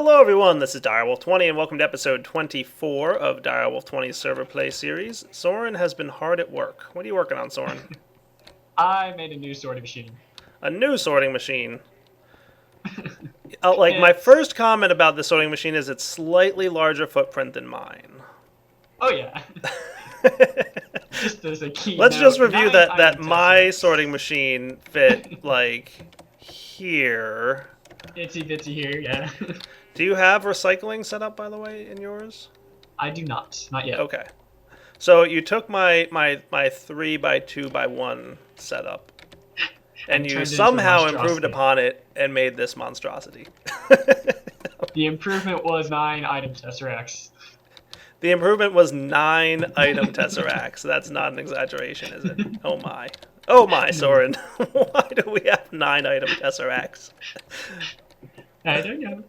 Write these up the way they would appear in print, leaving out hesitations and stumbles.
Hello everyone, this is Direwolf20 and welcome to episode 24 of Direwolf20's Server Play series. Soren has been hard at work. What are you working on, Soren? I made a new sorting machine. A new sorting machine. My first comment about the sorting machine is it's slightly larger footprint than mine. Oh yeah. Just as a key Let's note, just review that items my are- sorting machine fit, like, here. Itsy bitsy here, yeah. Do you have recycling set up, by the way, in yours? I do not yet. Okay. So you took my 3x2x1 setup, and you turned it into a somehow improved monstrosity. upon it and made this monstrosity. The improvement was 9 item tesseracts. The improvement was 9 item tesseracts. That's not an exaggeration, is it? Oh my. Oh my, Soren. Why do we have 9 item tesseracts? I don't know.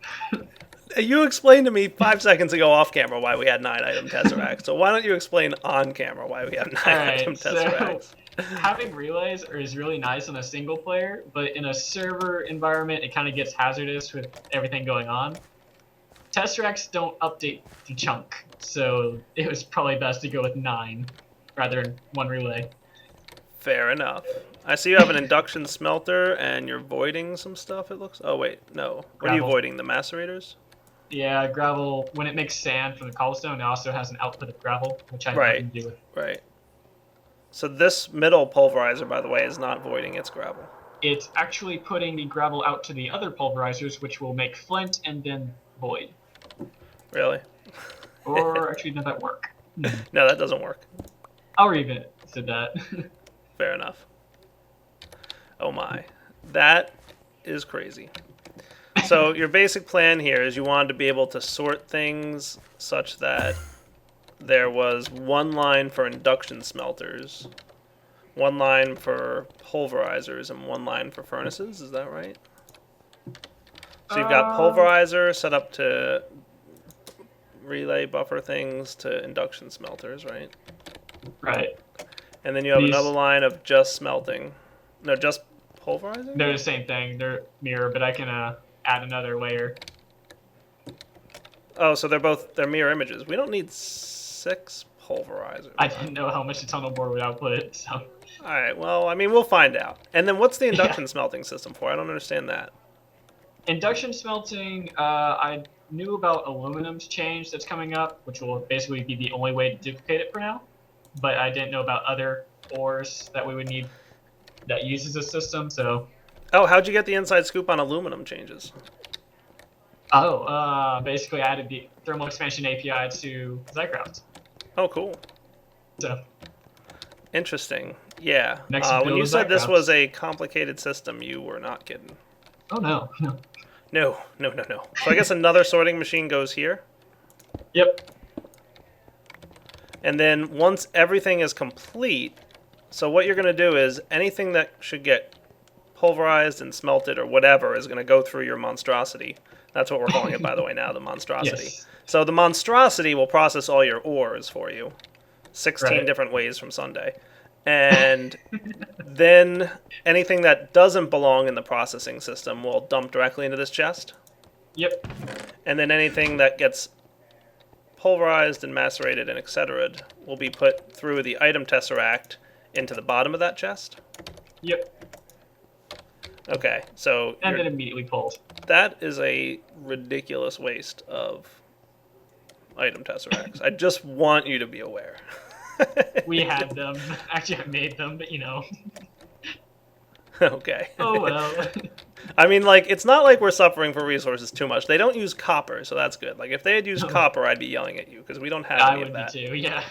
You explained to me 5 seconds ago off camera why we had 9 item tesseracts. So why don't you explain on camera why we have 9 item tesseracts? Having relays is really nice on a single player, but in a server environment, it kind of gets hazardous with everything going on. Tesseracts don't update the chunk, so it was probably best to go with 9 rather than 1 relay. Fair enough. I see you have an induction smelter and you're voiding some stuff, it looks. Oh, wait, no. What are you Gravel. voiding? The macerators? Yeah, gravel, when it makes sand from the cobblestone, it also has an output of gravel, which I have Right. nothing to do with. Right. So this middle pulverizer, by the way, is not voiding its gravel. It's actually putting the gravel out to the other pulverizers, which will make flint and then void. Really? Or actually, does that work? No, that doesn't work. I'll revisit that. Fair enough. Oh my. That is crazy. So your basic plan here is you wanted to be able to sort things such that there was 1 line for induction smelters, 1 line for pulverizers, and 1 line for furnaces. Is that right? So you've got pulverizer set up to relay buffer things to induction smelters, right? Right. And then you have These- another line of just smelting. No, just pulverizing? They're the same thing. They're mirror, but I can add another layer. Oh, so they're mirror images. We don't need 6 pulverizers. I didn't know how much the tunnel board would output, so. Alright, well, I mean, we'll find out. And then what's the induction smelting system for? I don't understand that. Induction smelting, I knew about aluminum's change that's coming up, which will basically be the only way to duplicate it for now. But I didn't know about other ores that we would need that uses the system, so. Oh, how'd you get the inside scoop on aluminum changes? Basically I added the thermal expansion API to Zycraft. Oh, cool. So, Interesting. Yeah. Next When build you is said this Zycraft. was a complicated system, you were not kidding. oh no. No. So I guess another sorting machine goes here. Yep. And then once everything is complete, so what you're going to do is anything that should get pulverized and smelted or whatever is going to go through your monstrosity. That's what we're calling it, by the way, now, the monstrosity. Yes. So the monstrosity will process all your ores for you, 16 Right. different ways from Sunday. And then anything that doesn't belong in the processing system will dump directly into this chest. Yep. And then anything that gets pulverized and macerated and etc. will be put through the item tesseract into the bottom of that chest. Yep. Okay, so And then immediately pulled. that is a ridiculous waste of item tesseracts. I just want you to be aware. We had them. Actually, I made them, but Okay. Oh well. I mean, like, it's not like we're suffering for resources too much. They don't use copper, so that's good. Like, if they had used copper, I'd be yelling at you, because we don't have I any of would be that. too, yeah.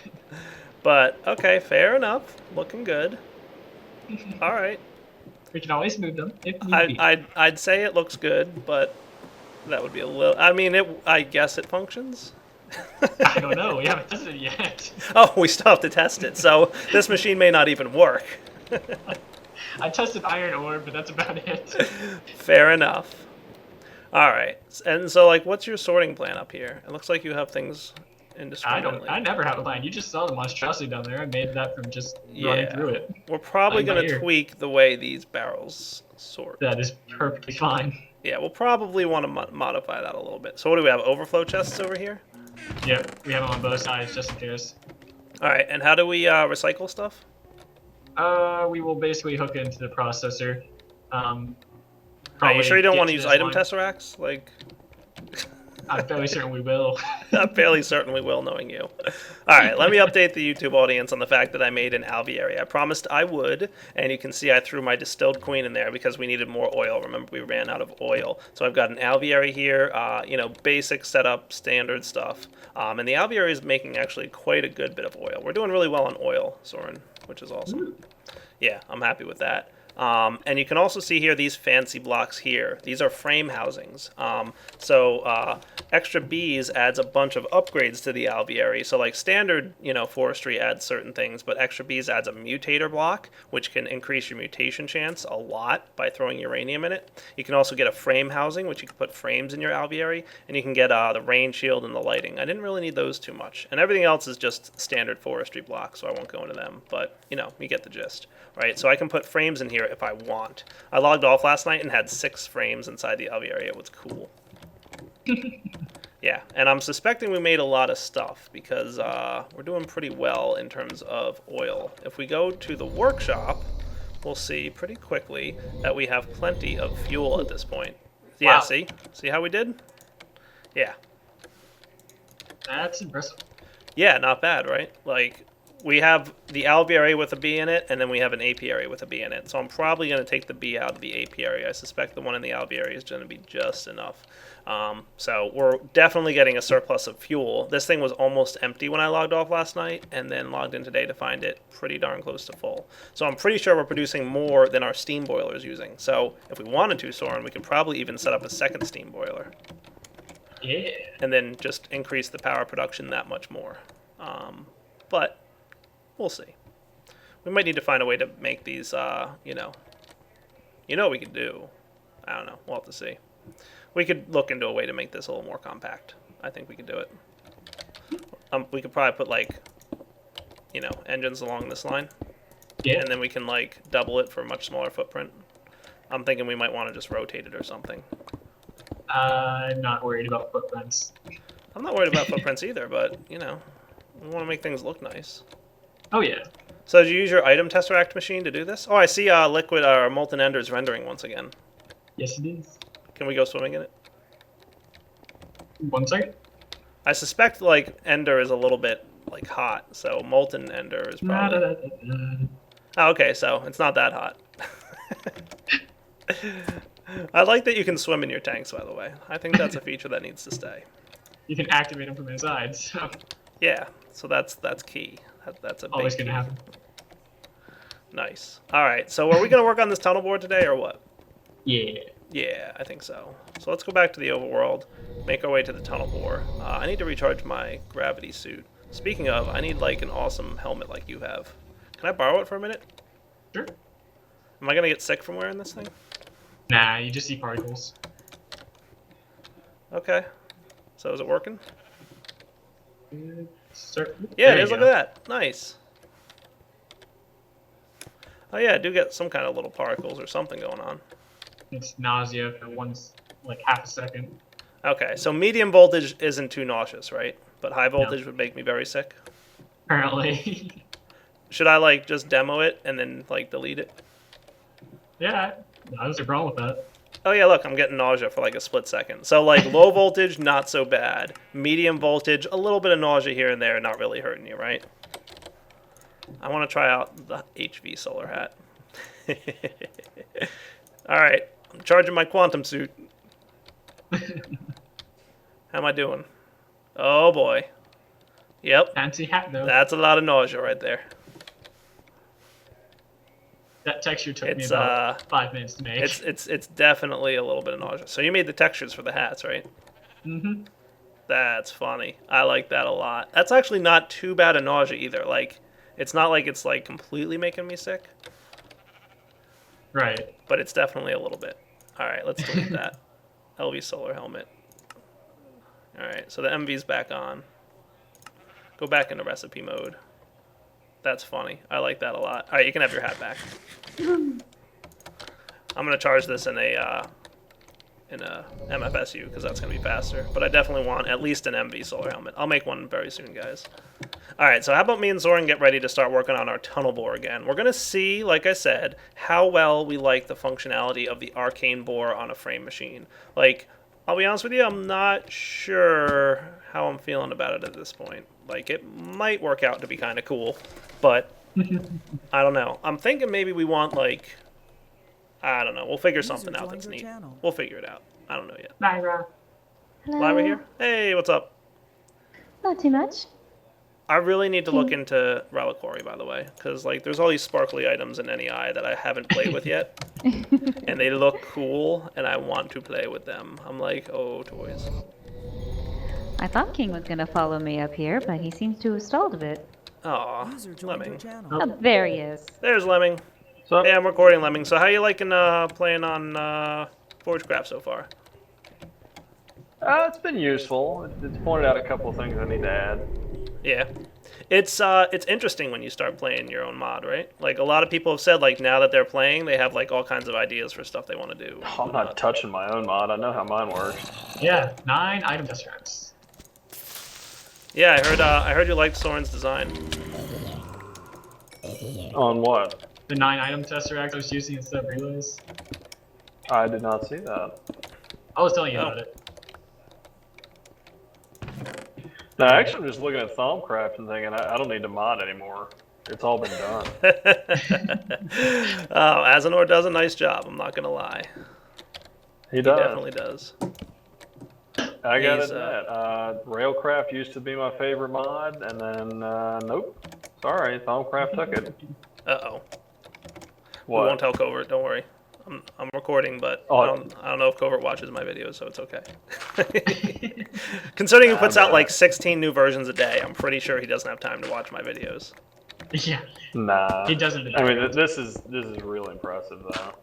But, okay, fair enough. Looking good. All right. We can always move them if need be. I'd say it looks good, but that would be a little... I mean, I guess it functions. I don't know. We haven't tested it yet. Oh, we still have to test it, so this machine may not even work. I tested iron ore, but that's about it. Fair enough. All right. And so, like, what's your sorting plan up here? It looks like you have things indiscriminately. I never have a plan. You just saw the monstrosity down there. I made that from just running through it. We're probably Like my going to ear. tweak the way these barrels sort. That is perfectly fine. Yeah, we'll probably want to modify that a little bit. So what do we have? Overflow chests over here? Yep, we have them on both sides just in case. All right, and how do we recycle stuff? We will basically hook it into the processor. Are you Probably sure you don't get want to to use this item line. tesseracts? Like, I'm fairly certain we will. I'm fairly certain we will, knowing you. All right, let me update the YouTube audience on the fact that I made an alveary. I promised I would, and you can see I threw my distilled queen in there because we needed more oil. Remember, we ran out of oil. So I've got an alveary here, basic setup, standard stuff. And the alveary is making actually quite a good bit of oil. We're doing really well on oil, Soren, which is awesome. Ooh. Yeah, I'm happy with that. And you can also see here these fancy blocks here. These are frame housings. So extra B's adds a bunch of upgrades to the alveary. So like standard, forestry adds certain things, but extra B's adds a mutator block, which can increase your mutation chance a lot by throwing uranium in it. You can also get a frame housing, which you can put frames in your alveary, and you can get the rain shield and the lighting. I didn't really need those too much. And everything else is just standard forestry blocks, so I won't go into them. But, you get the gist. Right, so I can put frames in here if I want. I logged off last night and had 6 frames inside the alveary. It was cool. Yeah, and I'm suspecting we made a lot of stuff because we're doing pretty well in terms of oil. If we go to the workshop, we'll see pretty quickly that we have plenty of fuel at this point. Yeah, Wow. See how we did? Yeah. That's impressive. Yeah, not bad, right? Like, we have the alveary with a B in it, and then we have an apiary with a B in it. So I'm probably going to take the B out of the apiary. I suspect the one in the alveary is going to be just enough. So we're definitely getting a surplus of fuel. This thing was almost empty when I logged off last night, and then logged in today to find it pretty darn close to full. So I'm pretty sure we're producing more than our steam boiler is using. So if we wanted to, Soren, we could probably even set up a second steam boiler. Yeah. And then just increase the power production that much more. But we'll see. We might need to find a way to make these, what we could do. I don't know. We'll have to see. We could look into a way to make this a little more compact. I think we could do it. We could probably put, engines along this line. Yeah. And then we can, double it for a much smaller footprint. I'm thinking we might want to just rotate it or something. I'm not worried about footprints. I'm not worried about footprints either, but, we want to make things look nice. Oh, yeah. So did you use your item tesseract machine to do this? Oh, I see liquid or molten enders rendering once again. Yes, it is. Can we go swimming in it? 1 second. I suspect ender is a little bit hot, so molten ender is probably. Oh, okay, so it's not that hot. I like that you can swim in your tanks, by the way. I think that's a feature that needs to stay. You can activate them from inside, so Yeah, so that's key. That's a big always going key. to happen. Nice. All right, so are we going to work on this tunnel board today or what? Yeah. Yeah, I think so. So let's go back to the overworld, make our way to the tunnel bore. I need to recharge my gravity suit. Speaking of, I need an awesome helmet like you have. Can I borrow it for a minute? Sure. Am I going to get sick from wearing this thing? Nah, you just see particles. Okay. So is it working? Start. Yeah, There it is. you Look go. at that. Nice. Oh yeah, I do get some kind of little particles or something going on. It's nausea for half a second. Okay, so medium voltage isn't too nauseous, right? But high voltage would make me very sick. Apparently. Should I just demo it and then delete it? Yeah, I don't see a problem with that. Oh yeah, look, I'm getting nausea for a split second. So low voltage, not so bad. Medium voltage, a little bit of nausea here and there, not really hurting you, right? I want to try out the HV solar hat. All right, I'm charging my quantum suit. How am I doing? Oh boy. Yep, Fancy hat though. that's a lot of nausea right there. That texture took me It's about 5 minutes to make. it's definitely a little bit of nausea. So you made the textures for the hats, right? Mm-hmm. That's funny. I like that a lot. That's actually not too bad a nausea either. It's not it's completely making me sick, Right. but it's definitely a little bit. All right, let's delete that. LV solar helmet. All right, so the MV's back on. Go back into recipe mode. That's funny. I like that a lot. All right, you can have your hat back. I'm gonna charge this in a in a MFSU because that's going to be faster. But I definitely want at least an MV solar helmet. I'll make one very soon, guys. All right, so how about me and Zoran get ready to start working on our tunnel bore again? We're going to see, like I said, how well we like the functionality of the Arcane bore on a frame machine. Like, I'll be honest with you, I'm not sure how I'm feeling about it at this point. Like, it might work out to be kind of cool, but I don't know. I'm thinking maybe we want, like, I don't know. We'll figure something out that's neat. We'll figure it out. I don't know yet. Lyra. Hello. Lyra here? Hey, what's up? Not too much. I really need to look into Reliquary, by the way, because like there's all these sparkly items in NEI that I haven't played with yet, and they look cool, and I want to play with them. I'm like, oh, toys. I thought King was gonna follow me up here, but he seems to have stalled a bit. Aw, Lemming. Oh, there he is. There's Lemming. So, Yeah, I'm recording Lemming. So how you liking playing on Forgecraft so far? it's been useful. It's pointed out a couple of things I need to add. Yeah. It's interesting when you start playing your own mod, right? Like a lot of people have said, like now that they're playing, they have like all kinds of ideas for stuff they want to do. I'm not touching my own mod. I know how mine works. Yeah, 9 item test racks. Yeah, I heard you liked Soren's design. On what? The 9 item test racks I was using instead of relays. I did not see that. I was telling you about it. No, actually, I'm just looking at Thumbcraft and thinking I don't need to mod anymore. It's all been done. Oh, Azenor does a nice job, I'm not going to lie. He does. He definitely does. I got He's, it. Railcraft used to be my favorite mod, and then nope. Sorry, Thumbcraft took it. Uh-oh. We What? won't tell Covert, don't worry. I'm recording, but Oh. I don't know if Covert watches my videos, so it's okay. Considering he puts out like 16 new versions a day, I'm pretty sure he doesn't have time to watch my videos. Yeah, Nah. he doesn't. I mean, this is really impressive though.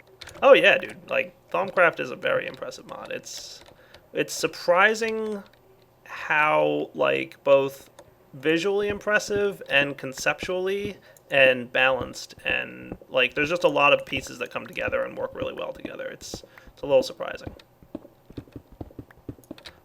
Oh yeah, dude. Like Thumbcraft is a very impressive mod. It's surprising how like both visually impressive and conceptually and balanced, and like there's just a lot of pieces that come together and work really well together. It's a little surprising.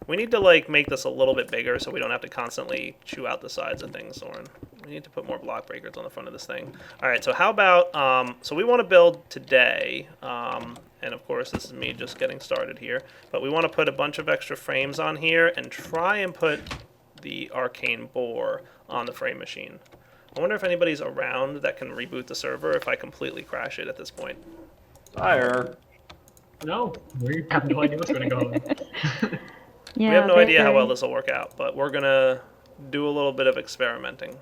We need to like make this a little bit bigger so we don't have to constantly chew out the sides of things, Soren. We need to put more block breakers on the front of this thing. All right, so how about so we want to build today, and of course this is me just getting started here, but we want to put a bunch of extra frames on here and try and put the Arcane bore on the frame machine. I wonder if anybody's around that can reboot the server if I completely crash it at this point. Fire. No, we have no idea what's going to go on. Yeah, We have no idea how very- well this will work out, but we're going to do a little bit of experimenting.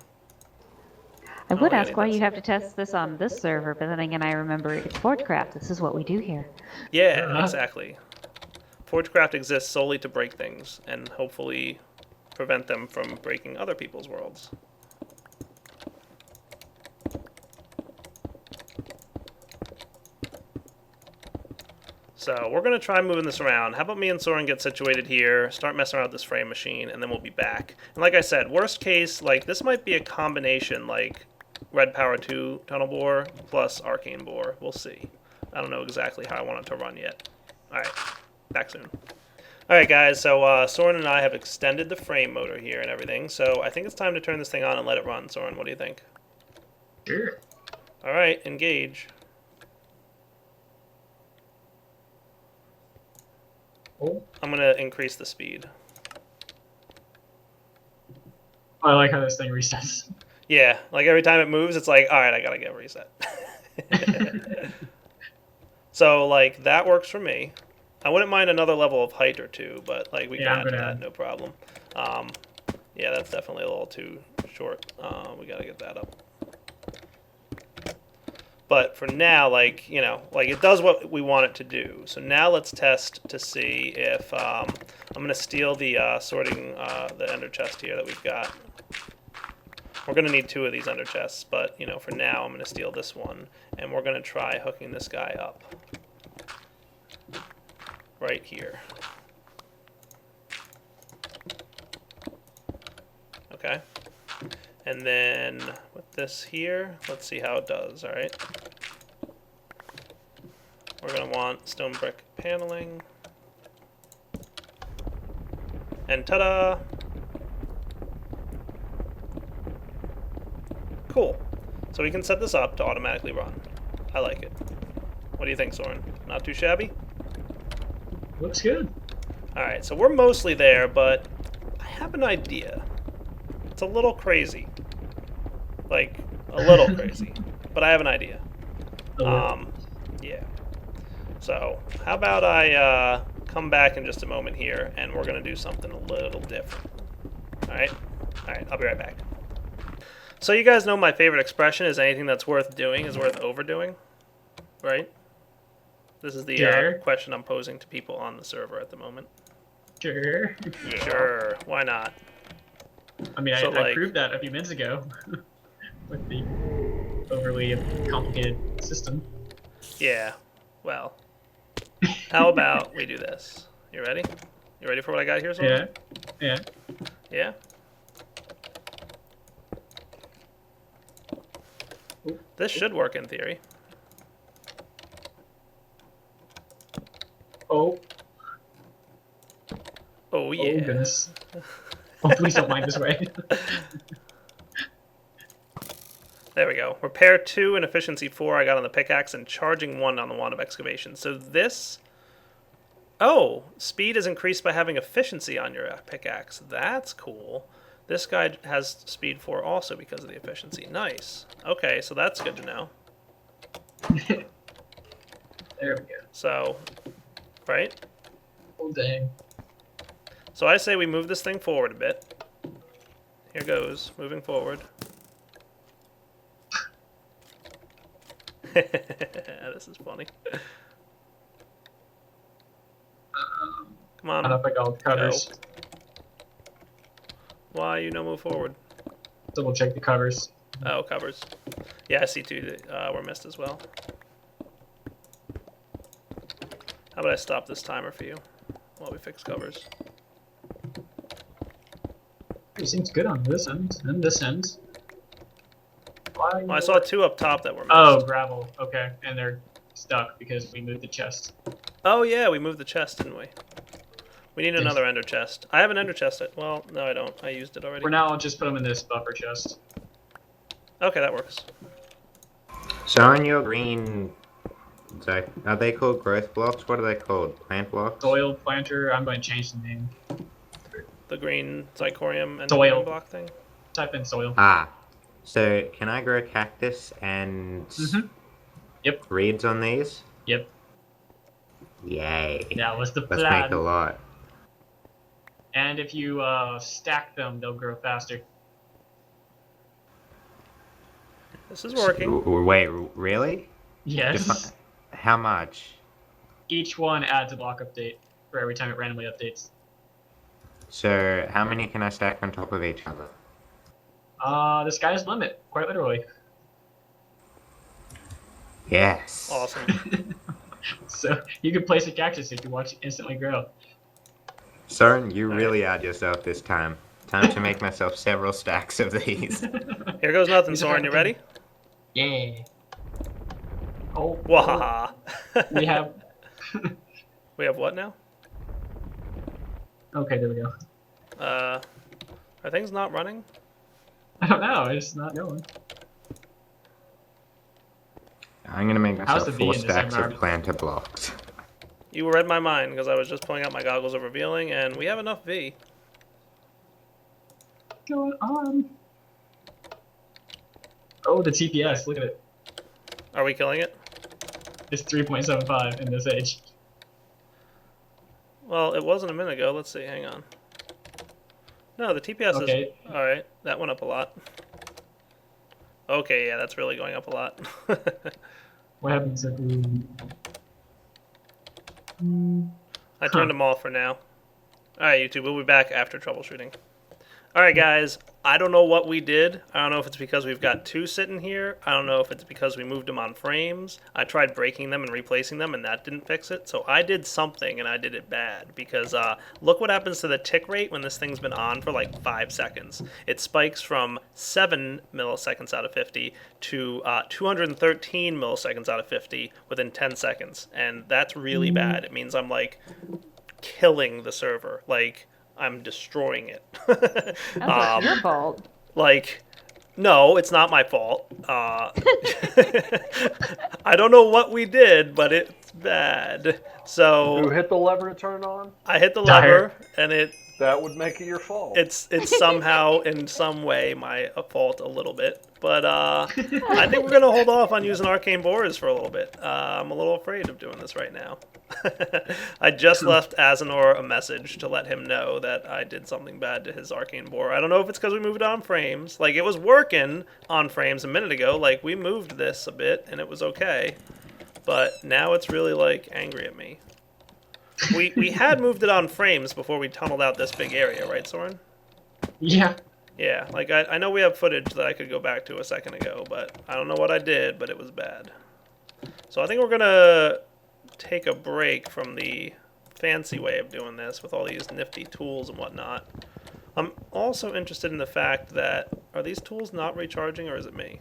I would yeah, ask why that's- you have to test this on this server, but then again, I remember it's Forgecraft. This is what we do here. Yeah, Uh-huh. exactly. Forgecraft exists solely to break things and hopefully prevent them from breaking other people's worlds. So we're going to try moving this around. How about me and Soren get situated here, start messing around with this frame machine, and then we'll be back. And like I said, worst case, like this might be a combination, like Red Power 2 tunnel bore plus Arcane bore. We'll see. I don't know exactly how I want it to run yet. All right, back soon. All right, guys, so Soren and I have extended the frame motor here and everything, so I think it's time to turn this thing on and let it run. Soren, what do you think? Sure. All right, engage. Oh, I'm going to increase the speed. I like how this thing resets. Yeah, like every time it moves, it's like, all right, I got to get a reset. So, like, that works for me. I wouldn't mind another level of height or two, but, like, we Yeah, can I'm add to gonna that, add. no problem. Yeah, that's definitely a little too short. We got to get that up. But for now, like, you know, like it does what we want it to do. So now let's test to see if I'm going to steal the sorting, the ender chest here that we've got. We're going to need 2 of these ender chests, but, you know, for now I'm going to steal this one. And we're going to try hooking this guy up. Right here. Okay. And then with this here, let's see how it does, alright? We're going to want stone brick paneling. And ta-da! Cool. So we can set this up to automatically run. I like it. What do you think, Soren? Not too shabby? Looks good. Alright, so we're mostly there, but I have an idea. It's a little crazy. Like, a little crazy. But I have an idea. Yeah. So, how about I come back in just a moment here, and we're going to do something a little different. Alright? Alright, I'll be right back. So you guys know my favorite expression is anything that's worth doing is worth overdoing, right? This is the Sure. question I'm posing to people on the server at the moment. Sure. Sure, why not? I mean, So, I like- proved that a few minutes ago with the overly complicated system. Yeah, well, how about we do this? You ready? You ready for what I got here, Soren? Yeah. Yeah? This should work in theory. Oh. Oh, Oh yeah. goodness. Oh, please don't mind this way. There we go. Repair 2 and efficiency 4 I got on the pickaxe and charging 1 on the wand of excavation. So this... Oh, speed is increased by having efficiency on your pickaxe. That's cool. This guy has speed 4 also because of the efficiency. Nice. Okay, so that's good to know. There we go. So, right? Oh dang. So I say we move this thing forward a bit. Here goes, moving forward. This is funny. Come I on. don't think all the covers. Why you no move forward? Double check the covers. Oh, covers. Yeah, I see 2 that were missed as well. How about I stop this timer for you while we fix covers? It seems good on this end and this end. Why? Well, I saw 2 up top that were missed. Oh, gravel. Okay, and they're stuck because we moved the chest. Oh yeah, we moved the chest, didn't we? We need Yes. another ender chest. I have an ender chest. Well, no, I don't. I used it already. For now, I'll just put them in this buffer chest. Okay, that works. So on your green, so are they called growth blocks? What are they called? Plant blocks? Soil planter. I'm going to change the name. The green Zicorium and Soil. the block thing. Type in soil. Ah, so can I grow cactus and Yep. reeds on these? Yep. Yay. That was the Let's make a plan. lot. And if you stack them, they'll grow faster. This is working. Wait, really? Yes. How much? Each one adds a block update for every time it randomly updates. So how many can I stack on top of each other? The sky's the limit, quite literally. Yes. Awesome. So you can place a cactus if you watch it instantly grow. Soren, you really are yourself this time. Time to make myself several stacks of these. Here goes nothing, These are Soren. You ready? Yeah. Oh. Wahaha. We have. We have what now? Okay, there we go. Are things not running? I don't know. It's not going. I'm gonna make How's myself the bee 4 in this stacks of environment? planter blocks. You read my mind because I was just pulling out my goggles of revealing, and we have enough V. Going on. Oh, the TPS. Look at it. Are we killing it? It's 3.75 in this age. Well, it wasn't a minute ago. Let's see. Hang on. No, the TPS Okay. is... Alright, that went up a lot. Okay, yeah, that's really going up a lot. What happens if we... I turned them off for now. Alright, YouTube, we'll be back after troubleshooting. Alright, guys, I don't know what we did. I don't know if it's because we've got 2 sitting here. I don't know if it's because we moved them on frames. I tried breaking them and replacing them, and that didn't fix it. So I did something, and I did it bad. Because look what happens to the tick rate when this thing's been on for like 5 seconds. It spikes from 7 milliseconds out of 50 to 213 milliseconds out of 50 within 10 seconds. And that's really bad. It means I'm like killing the server. Like I'm destroying it. Oh, it's your fault. Like, no, it's not my fault. I don't know what we did, but it's bad. Who So hit the lever to turn it on? I hit the Dire. lever, and That would make it your fault. it's somehow in some way my fault a little bit. But I think we're gonna hold off on using arcane borers for a little bit. I'm a little afraid of doing this right now. I just left Azenor a message to let him know that I did something bad to his arcane borer. I don't know if it's because we moved on frames. Like, it was working on frames a minute ago. Like, we moved this a bit and it was okay. But now it's really, like, angry at me. We had moved it on frames before we tunneled out this big area, right, Soren? Yeah. Yeah, like, I know we have footage that I could go back to a second ago, but I don't know what I did, but it was bad. So I think we're going to take a break from the fancy way of doing this with all these nifty tools and whatnot. I'm also interested in the fact that, are these tools not recharging, or is it me?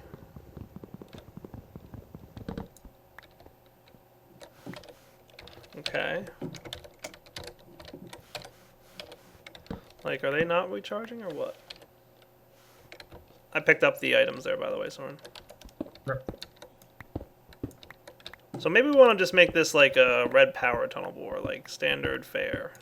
Okay. Like, are they not recharging, or what? I picked up the items there, by the way, Soren. Sure. So maybe we want to just make this like a red power tunnel bore, like standard fare.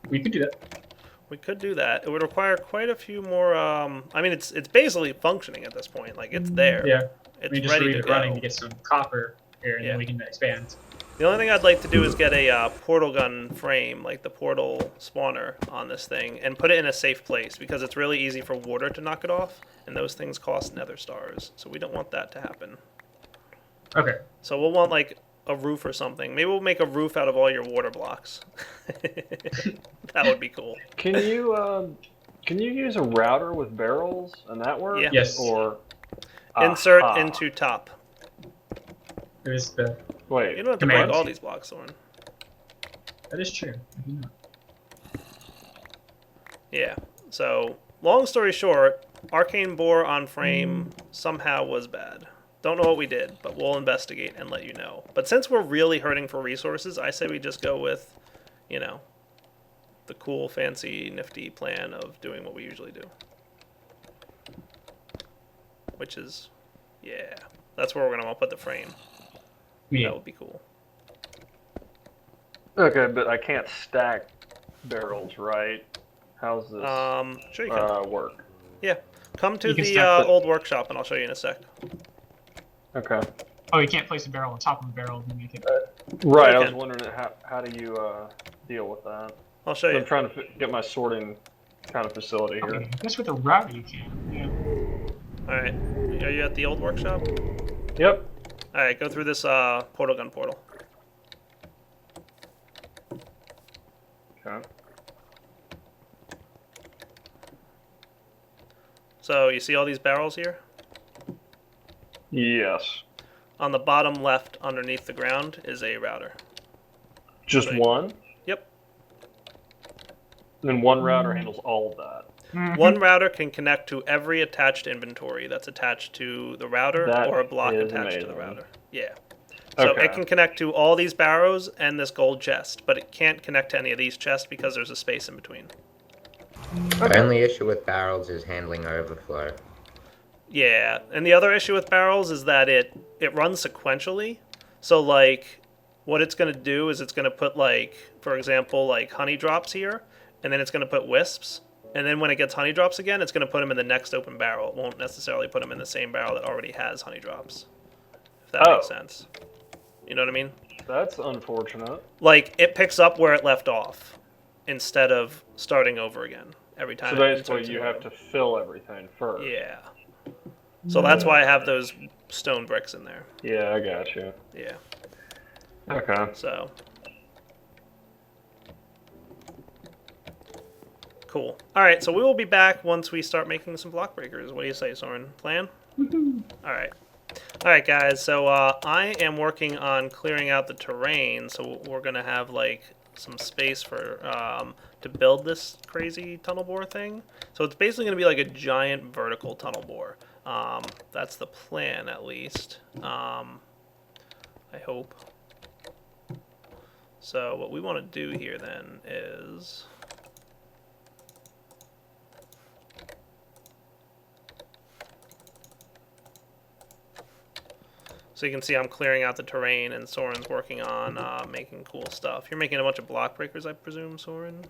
We could do that. We could do that. It would require quite a few more. I mean, it's basically functioning at this point. Like, it's there. Yeah. It's We just ready leave to it go. running to get some copper here, and Yeah. then we can expand. The only thing I'd like to do is get a portal gun frame, like the portal spawner, on this thing, and put it in a safe place, because it's really easy for water to knock it off, and those things cost nether stars, so we don't want that to happen. Okay. So we'll want like a roof or something. Maybe we'll make a roof out of all your water blocks. That would be cool. Can you use a router with barrels and that work? Yeah. Yes. Or Insert Aha. into top. There's the. Wait. You don't have to Commands. break all these blocks, Soren. That is true. I do not. Yeah. So, long story short, arcane bore on frame somehow was bad. Don't know what we did, but we'll investigate and let you know. But since we're really hurting for resources, I say we just go with, you know, the cool, fancy, nifty plan of doing what we usually do. Which is, yeah, that's where we're going to want to put the frame. Yeah. That would be cool. Okay, but I can't stack barrels, right? How's this Sure you can. work? Yeah. Come to You can the stack the- old workshop and I'll show you in a sec. Okay. Oh, you can't place a barrel on top of a barrel and make it. Right, Yeah, I you was can. wondering how do you deal with that? I'll show I'm you. trying to get my sorting kind of facility here. Okay. I guess with a router you can. Yeah. Alright. Are you at the old workshop? Yep. Alright, go through this portal gun portal. Okay. So, you see all these barrels here? Yes. On the bottom left, underneath the ground, is a router. Just Right. one? Yep. And then one router handles all of that. One router can connect to every attached inventory that's attached to the router That or a block is attached to the amazing. router. Yeah. So Okay. it can connect to all these barrows and this gold chest, but it can't connect to any of these chests because there's a space in between. The only issue with barrels is handling overflow. Yeah, and the other issue with barrels is that it runs sequentially. So, like, what it's going to do is it's going to put, like, for example, like honey drops here, and then it's going to put wisps, and then when it gets honey drops again, it's going to put them in the next open barrel. It won't necessarily put them in the same barrel that already has honey drops, if that makes sense. You know what I mean? That's unfortunate. Like, it picks up where it left off instead of starting over again every time. So it basically inserts a you new have item. to fill everything first. Yeah. So that's why I have those stone bricks in there. Yeah, I got you. Yeah. Okay. So. Cool. Alright, so we will be back once we start making some block breakers. What do you say, Soren? Plan? Alright. Alright, guys, so I am working on clearing out the terrain, so we're going to have, like, some space for to build this crazy tunnel bore thing. So it's basically going to be like a giant vertical tunnel bore. That's the plan, at least. I hope. So what we want to do here then is So you can see I'm clearing out the terrain, and Soren's working on making cool stuff. You're making a bunch of block breakers, I presume, Soren?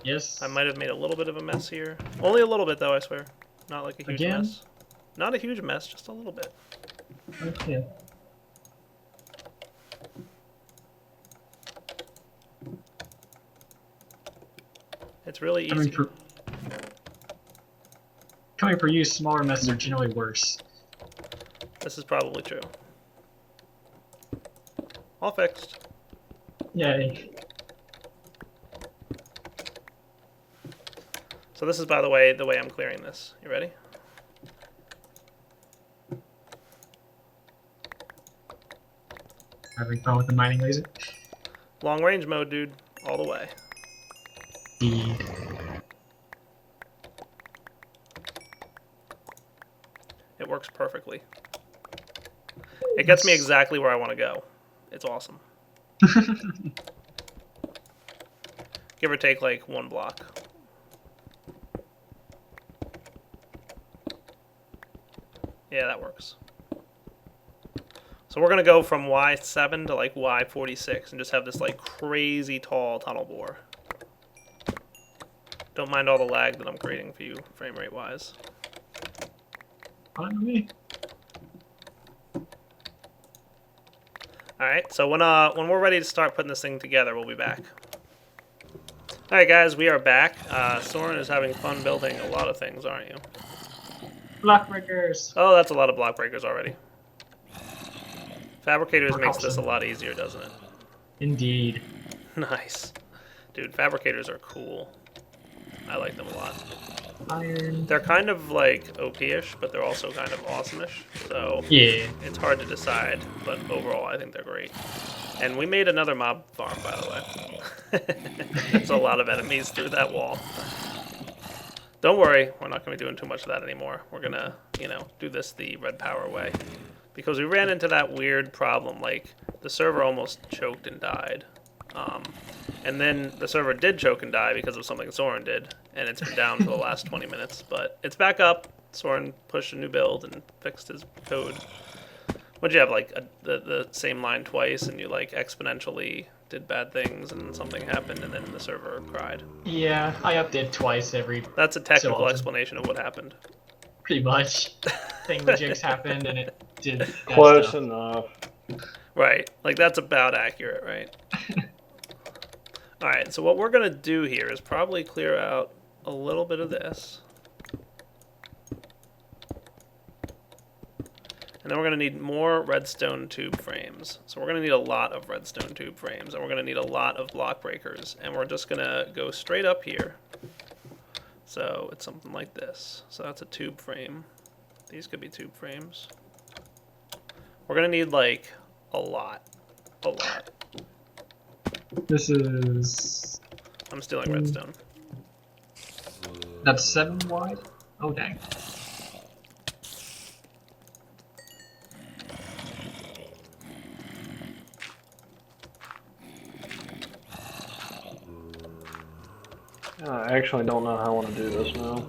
Yes. I might have made a little bit of a mess here. Only a little bit, though, I swear. Not like a huge Again? mess. Not a huge mess, just a little bit. Okay. It's really easy. Coming for you, smaller messes are generally worse. This is probably true. All fixed. Yay. So this is, by the way I'm clearing this. You ready? Having fun with the mining laser? Long range mode, dude. All the way. It works perfectly. It gets me exactly where I want to go. It's awesome. Give or take like 1 block. Yeah, that works. So we're going to go from Y7 to like Y46 and just have this like crazy tall tunnel bore. Don't mind all the lag that I'm creating for you frame rate wise. Fine with me. Alright, so when we're ready to start putting this thing together, we'll be back. Alright guys, we are back. Soren is having fun building a lot of things, aren't you? Block breakers. Oh, that's a lot of block breakers already. Fabricators makes this a lot easier, doesn't it? Indeed. Nice. Dude, fabricators are cool. I like them a lot. Iron. They're kind of like OP-ish, but they're also kind of awesome-ish. So Yeah. it's hard to decide, but overall I think they're great. And we made another mob farm, by the way. There's a lot of enemies through that wall. Don't worry, we're not going to be doing too much of that anymore. We're going to, do this the Red Power way. Because we ran into that weird problem, like, the server almost choked and died. And then the server did choke and die because of something Soren did, and it's been down for the last 20 minutes. But it's back up. Soren pushed a new build and fixed his code. What'd you have, like, the same line twice, and you, like, exponentially did bad things, and something happened, and then the server cried? Yeah, I update twice every. That's a technical so often. explanation of what happened. Pretty much. Thingamajigs happened and it did. That Close stuff. enough. Right, like that's about accurate, right? Alright, so what we're going to do here is probably clear out a little bit of this. And then we're going to need more redstone tube frames. So we're going to need a lot of redstone tube frames, and we're going to need a lot of block breakers. And we're just going to go straight up here. So it's something like this. So that's a tube frame. These could be tube frames. We're going to need like a lot. A lot. This is. I'm stealing redstone. That's 7 wide? Oh, dang. I actually don't know how I want to do this now.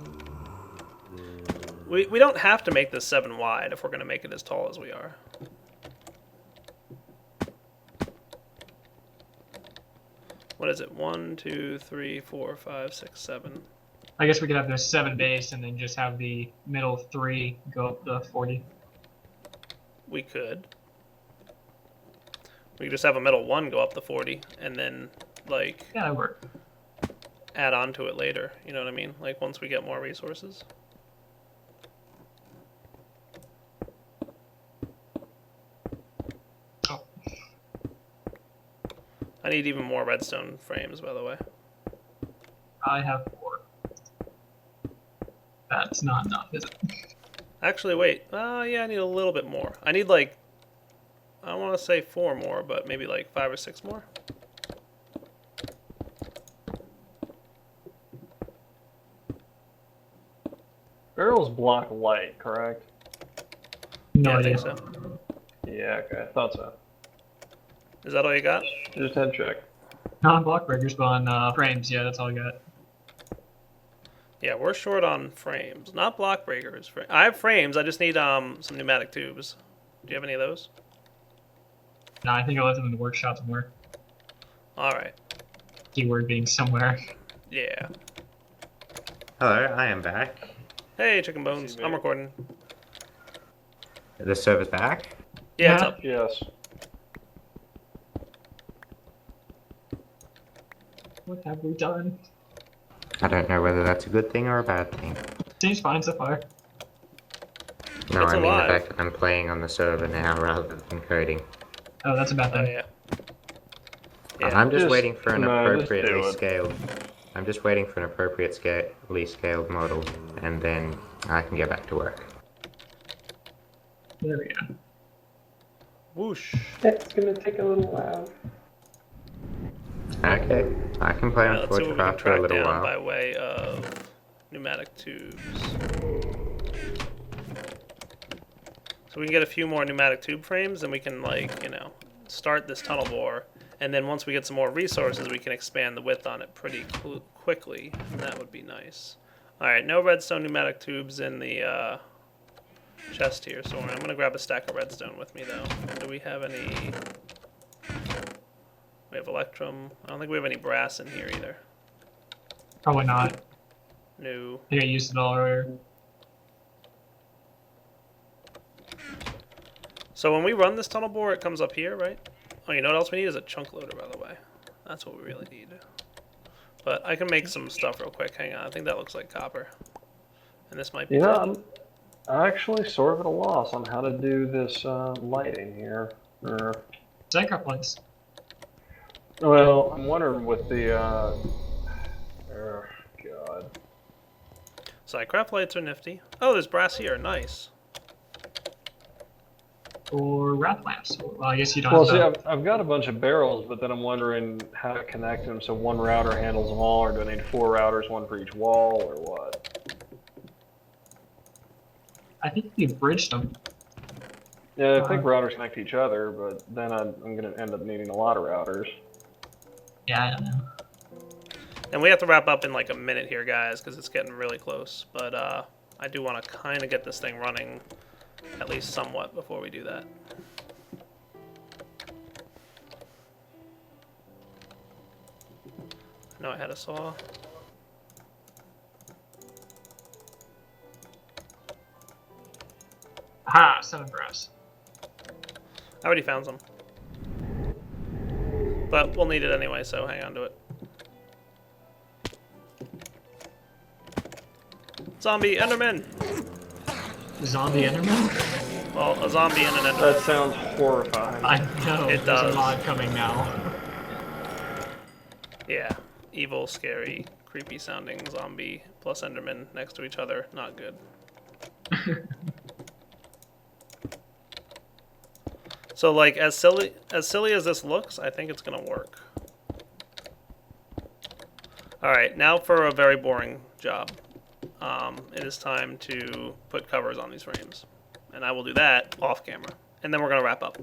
We don't have to make this 7 wide if we're going to make it as tall as we are. What is it? 1, 2, 3, 4, 5, 6, 7. I guess we could have the 7 base and then just have the middle 3 go up the 40. We could. We could just have a middle 1 go up the 40, and then, like, Yeah, that work. add on to it later. You know what I mean? Like, once we get more resources. Oh. I need even more redstone frames, by the way. I have 4. That's not enough, is it? Actually, wait. Yeah, I need a little bit more. I need, like, I don't want to say 4 more, but maybe, like, 5 or 6 more. Barrels block light, correct? No Yeah, I idea. think so. Yeah, okay, I thought so. Is that all you got? Just had to check. Non block breakers, but on frames, yeah, that's all I got. Yeah, we're short on frames, not block breakers. I have frames. I just need some pneumatic tubes. Do you have any of those? No, I think I left them in the workshop somewhere. All right. Keyword being somewhere. Yeah. Hello, I am back. Hey, chicken bones. I'm recording. The server's back? Yeah, it's up. Yes. What have we done? I don't know whether that's a good thing or a bad thing. Seems fine so far. No, It's I mean alive. the fact that I'm playing on the server now rather than coding. Oh, that's a bad Oh thing. yeah. Yeah. I'm just Just- waiting for an no, just do appropriately it. scaled. I'm just waiting for an appropriately scaled model, and then I can get back to work. There we go. Whoosh. It's gonna take a little while. Okay, I can play Yeah, on let's see what we can Forgecraft for a track little down while. by way of pneumatic tubes. So we can get a few more pneumatic tube frames, and we can, like, start this tunnel bore. And then once we get some more resources, we can expand the width on it pretty quickly, and that would be nice. All right, no redstone pneumatic tubes in the chest here, so I'm gonna grab a stack of redstone with me though. Do we have any? We have electrum. I don't think we have any brass in here either. Probably not. No. I think I used it all earlier. So when we run this tunnel bore, it comes up here, right? Oh, you know what else we need is a chunk loader, by the way. That's what we really need. But I can make some stuff real quick. Hang on, I think that looks like copper. And this might be. You know, I'm actually sort of at a loss on how to do this lighting here. Minecraft lights. Well, I'm wondering with the God. Sidecraft lights are nifty. Oh, there's brass here. Nice. Or wrap lamps. Well, I guess you don't Well, have see, I've got a bunch of barrels, but then I'm wondering how to connect them so one router handles them all, or do I need 4 routers, one for each wall, or what? I think you bridged them. Yeah, I think routers connect to each other, but then I'm going to end up needing a lot of routers. Yeah, I don't know. And we have to wrap up in like a minute here, guys, because it's getting really close. But I do want to kind of get this thing running, at least somewhat, before we do that. No, I had a saw. Aha, 7 brass. I already found some. But we'll need it anyway, so hang on to it. Zombie Enderman! Zombie Enderman? Well, a zombie and an Enderman. That sounds horrifying. I know. It There's does. a mod coming now. Yeah. Evil, scary, creepy sounding zombie plus Enderman next to each other. Not good. So, like, as silly as this looks, I think it's gonna work. Alright, now for a very boring job. It is time to put covers on these frames. And I will do that off camera. And then we're gonna wrap up.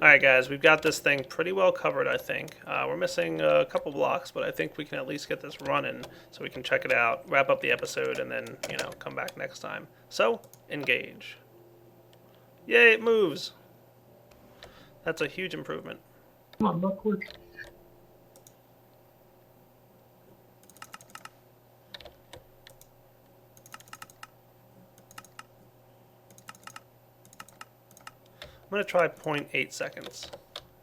Alright guys, we've got this thing pretty well covered, I think. We're missing a couple blocks, but I think we can at least get this running so we can check it out, wrap up the episode, and then, come back next time. So, engage. Yay, it moves! That's a huge improvement. Come on, look, work. I'm going to try 0.8 seconds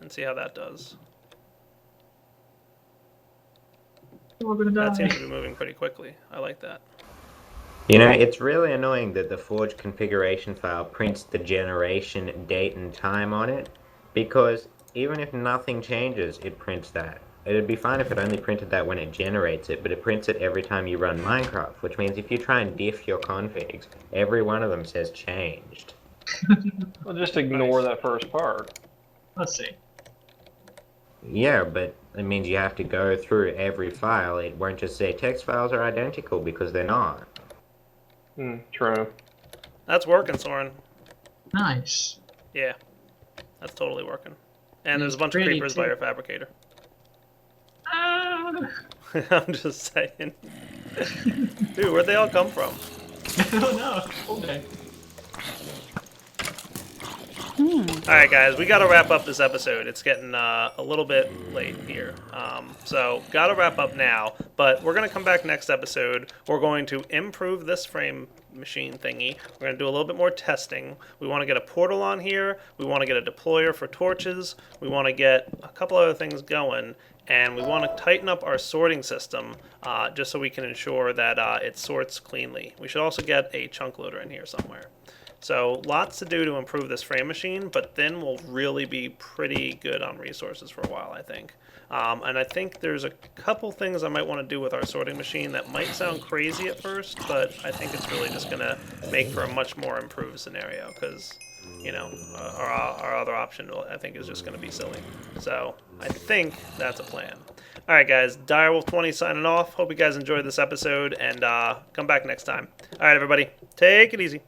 and see how that does. We're gonna die. That seems to be moving pretty quickly. I like that. You know, it's really annoying that the Forge configuration file prints the generation date and time on it, because even if nothing changes, it prints that. It'd be fine if it only printed that when it generates it, but it prints it every time you run Minecraft, which means if you try and diff your configs, every one of them says changed. Well, just ignore that first part. Let's see. Yeah, but it means you have to go through every file. It won't just say text files are identical, because they're not. True. That's working, Soren. Nice. Yeah, that's totally working. And there's a bunch of Pretty creepers by too. your fabricator. Ah. I'm just saying. Dude, where'd they all come from? Oh no. Okay. Alright guys, we gotta wrap up this episode. It's getting a little bit late here. So, gotta wrap up now. But we're gonna come back next episode. We're going to improve this frame machine thingy. We're gonna do a little bit more testing. We want to get a portal on here. We want to get a deployer for torches. We want to get a couple other things going. And we want to tighten up our sorting system just so we can ensure that it sorts cleanly. We should also get a chunk loader in here somewhere. So lots to do to improve this frame machine, but then we'll really be pretty good on resources for a while, I think. And I think there's a couple things I might want to do with our sorting machine that might sound crazy at first, but I think it's really just going to make for a much more improved scenario because, you know, our other option, I think, is just going to be silly. So I think that's a plan. All right, guys, Direwolf20 signing off. Hope you guys enjoyed this episode, and come back next time. All right, everybody, take it easy.